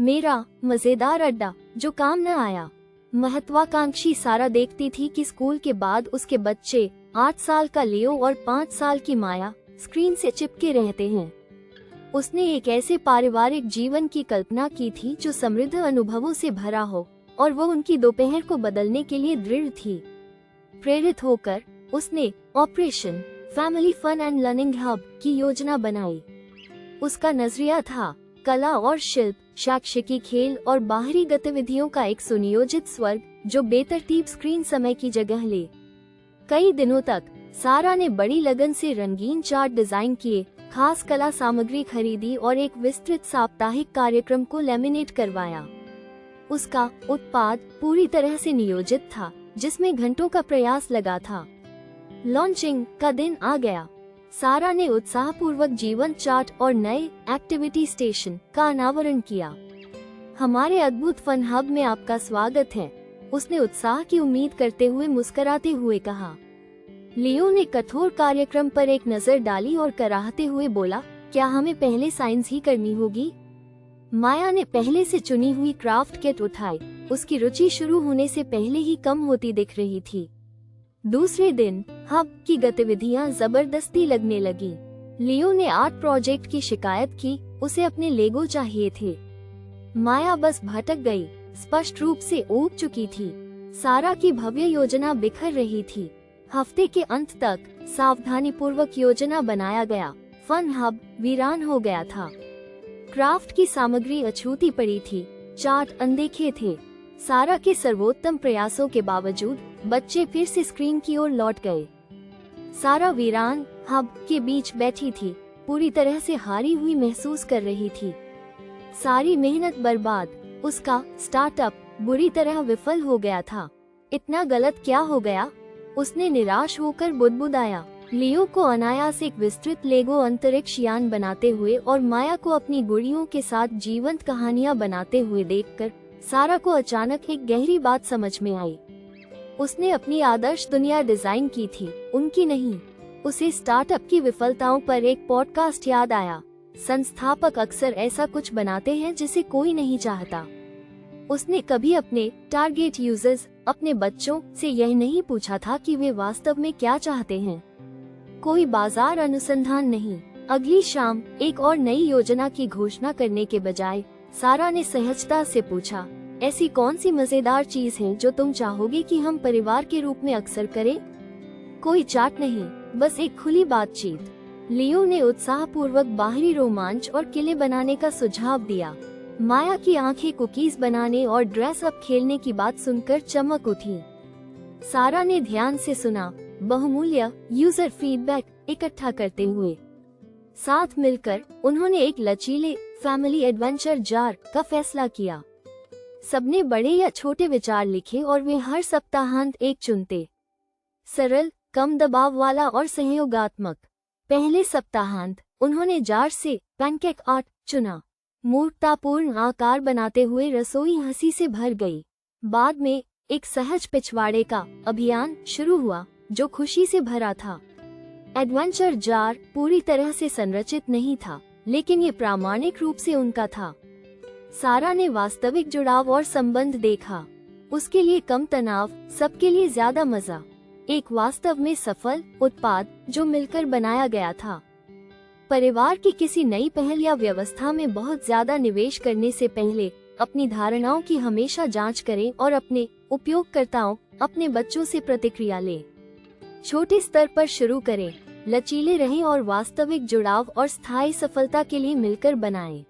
मेरा मजेदार अड्डा जो काम न आया। महत्वाकांक्षी सारा देखती थी कि स्कूल के बाद उसके बच्चे 8 साल का लियो और 5 साल की माया स्क्रीन से चिपके रहते हैं। उसने एक ऐसे पारिवारिक जीवन की कल्पना की थी जो समृद्ध अनुभवों से भरा हो और वो उनकी दोपहर को बदलने के लिए दृढ़ थी। प्रेरित होकर उसने operation family fun and learning hub की योजना बनाई। उसका नजरिया था कला और शिल्प, शैक्षिकी, खेल और बाहरी गतिविधियों का एक सुनियोजित स्वर्ग जो बेतरतीब स्क्रीन समय की जगह ले। कई दिनों तक सारा ने बड़ी लगन से रंगीन चार्ट डिजाइन किए, खास कला सामग्री खरीदी और एक विस्तृत साप्ताहिक कार्यक्रम को लैमिनेट करवाया। उसका उत्पाद पूरी तरह से नियोजित था, जिसमें घंटों का प्रयास लगा था। लॉन्चिंग का दिन आ गया। सारा ने उत्साहपूर्वक जीवन चार्ट और नए एक्टिविटी स्टेशन का अनावरण किया। हमारे अद्भुत फन हब में आपका स्वागत है, उसने उत्साह की उम्मीद करते हुए मुस्कुराते हुए कहा। लियो ने कठोर कार्यक्रम पर एक नजर डाली और कराहते हुए बोला, क्या हमें पहले साइंस ही करनी होगी? माया ने पहले से चुनी हुई क्राफ्ट किट उठाई। उसकी रुचि शुरू होने से पहले ही कम होती दिख रही थी। दूसरे दिन हब की गतिविधियां जबरदस्ती लगने लगी। लियो ने आर्ट प्रोजेक्ट की शिकायत की, उसे अपने लेगो चाहिए थे। माया बस भटक गई, स्पष्ट रूप से ऊब चुकी थी। सारा की भव्य योजना बिखर रही थी। हफ्ते के अंत तक सावधानीपूर्वक योजना बनाया गया फन हब वीरान हो गया था। क्राफ्ट की सामग्री अछूती पड़ी थी, चार्ट अनदेखे थे। सारा के सर्वोत्तम प्रयासों के बावजूद बच्चे फिर से स्क्रीन की ओर लौट गए। सारा वीरान हब के बीच बैठी थी, पूरी तरह से हारी हुई महसूस कर रही थी। सारी मेहनत बर्बाद, उसका स्टार्टअप बुरी तरह विफल हो गया था। इतना गलत क्या हो गया? उसने निराश होकर बुदबुदाया। लियो को अनायास एक विस्तृत लेगो अंतरिक्ष यान बनाते हुए और माया को अपनी गुड़ियों के साथ जीवंत कहानियां बनाते हुए देखकर सारा को अचानक एक गहरी बात समझ में आई। उसने अपनी आदर्श दुनिया डिजाइन की थी, उनकी नहीं। उसे स्टार्टअप की विफलताओं पर एक पॉडकास्ट याद आया। संस्थापक अक्सर ऐसा कुछ बनाते हैं जिसे कोई नहीं चाहता। उसने कभी अपने टारगेट यूजर्स, अपने बच्चों से यह नहीं पूछा था कि वे वास्तव में क्या चाहते हैं। कोई बाजार अनुसंधान नहीं। अगली शाम एक और नई योजना की घोषणा करने के बजाय सारा ने सहजता से पूछा, ऐसी कौन सी मजेदार चीज है जो तुम चाहोगे कि हम परिवार के रूप में अक्सर करें? कोई चार्ट नहीं, बस एक खुली बातचीत। लियो ने उत्साहपूर्वक बाहरी रोमांच और किले बनाने का सुझाव दिया। माया की आंखें कुकीज बनाने और ड्रेस अप खेलने की बात सुनकर चमक उठी। सारा ने ध्यान से सुना, बहुमूल्य यूजर फीडबैक इकट्ठा करते हुए। साथ मिलकर उन्होंने एक लचीले फैमिली एडवेंचर जार का फैसला किया। सबने बड़े या छोटे विचार लिखे और वे हर सप्ताहांत एक चुनते। सरल, कम दबाव वाला और सहयोगात्मक। पहले सप्ताहांत उन्होंने जार से पैनकेक आर्ट चुना। मूर्खतापूर्ण आकार बनाते हुए रसोई हंसी से भर गई। बाद में एक सहज पिछवाड़े का अभियान शुरू हुआ जो खुशी से भरा था। एडवेंचर जार पूरी तरह से संरचित नहीं था, लेकिन ये प्रामाणिक रूप से उनका था। सारा ने वास्तविक जुड़ाव और संबंध देखा। उसके लिए कम तनाव, सबके लिए ज्यादा मजा। एक वास्तव में सफल उत्पाद जो मिलकर बनाया गया था। परिवार की किसी नई पहल या व्यवस्था में बहुत ज्यादा निवेश करने से पहले अपनी धारणाओं की हमेशा जांच करें और अपने उपयोगकर्ताओं, अपने बच्चों से प्रतिक्रिया लें। छोटे स्तर पर शुरू करें, लचीले रहें और वास्तविक जुड़ाव और स्थायी सफलता के लिए मिलकर बनाएं।